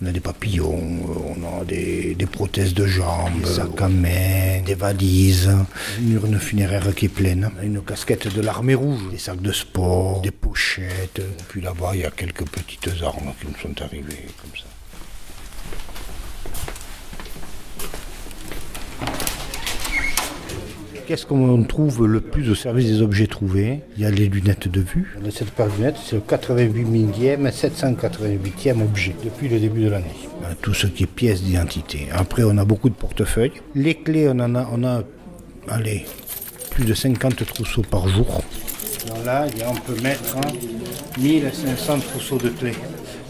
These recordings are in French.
On a des papillons, on a des prothèses de jambes, des sacs à main, des valises, une urne funéraire qui est pleine, une casquette de l'armée rouge, des sacs de sport, des pochettes. Puis là-bas, il y a quelques petites armes qui nous sont arrivées comme ça. Qu'est-ce qu'on trouve le plus au service des objets trouvés? Il y a les lunettes de vue. On a cette paire de lunettes, c'est le 88 millième, 788e objet depuis le début de l'année. Tout ce qui est pièces d'identité. Après, on a beaucoup de portefeuilles. Les clés, on a plus de 50 trousseaux par jour. Là, on peut mettre 1500 trousseaux de clés.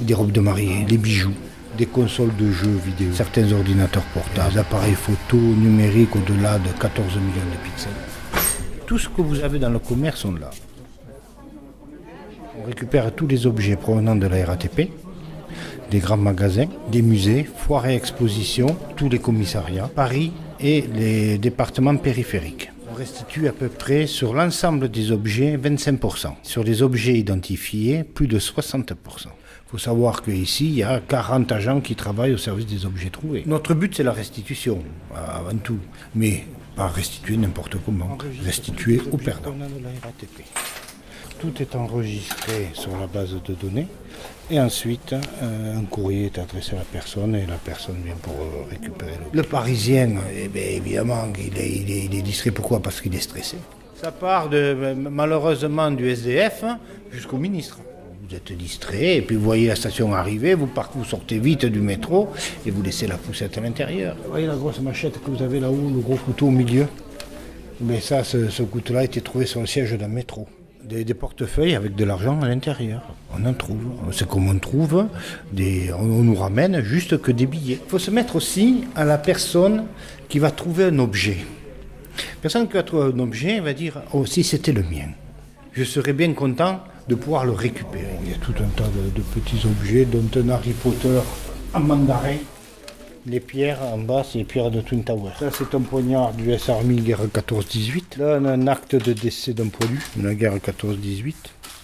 Des robes de mariée, des bijoux, des consoles de jeux vidéo, certains ordinateurs portables, des appareils photo numériques au-delà de 14 millions de pixels. Tout ce que vous avez dans le commerce sont là. On récupère tous les objets provenant de la RATP, des grands magasins, des musées, foires et expositions, tous les commissariats, Paris et les départements périphériques. On restitue à peu près sur l'ensemble des objets 25%. Sur les objets identifiés, plus de 60%. Il faut savoir qu'ici, il y a 40 agents qui travaillent au service des objets trouvés. Notre but, c'est la restitution, avant tout. Mais pas restituer n'importe comment, restituer au perdant. Tout est enregistré sur la base de données. Et ensuite, un courrier est adressé à la personne et la personne vient pour récupérer l'objet. Le Parisien, évidemment, il est distrait. Pourquoi? Parce qu'il est stressé. Ça part malheureusement du SDF jusqu'au ministre. Vous êtes distrait et puis vous voyez la station arriver, vous sortez vite du métro et vous laissez la poussette à l'intérieur. Vous voyez la grosse machette que vous avez là-haut, le gros couteau au milieu? Mais ça, ce couteau-là a été trouvé sur le siège d'un métro. Des portefeuilles avec de l'argent à l'intérieur. On en trouve. C'est comme on trouve, on nous ramène juste que des billets. Il faut se mettre aussi à la personne qui va trouver un objet. La personne qui va trouver un objet va dire « Oh, si c'était le mien, je serais bien content de pouvoir le récupérer. » Il y a tout un tas de petits objets, dont un Harry Potter en mandarin. Les pierres en bas, c'est les pierres de Twin Tower. Ça, c'est un poignard du US Army guerre 14-18. Là, on a un acte de décès d'un poilu de la guerre 14-18.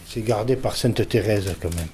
C'est gardé par Sainte Thérèse quand même.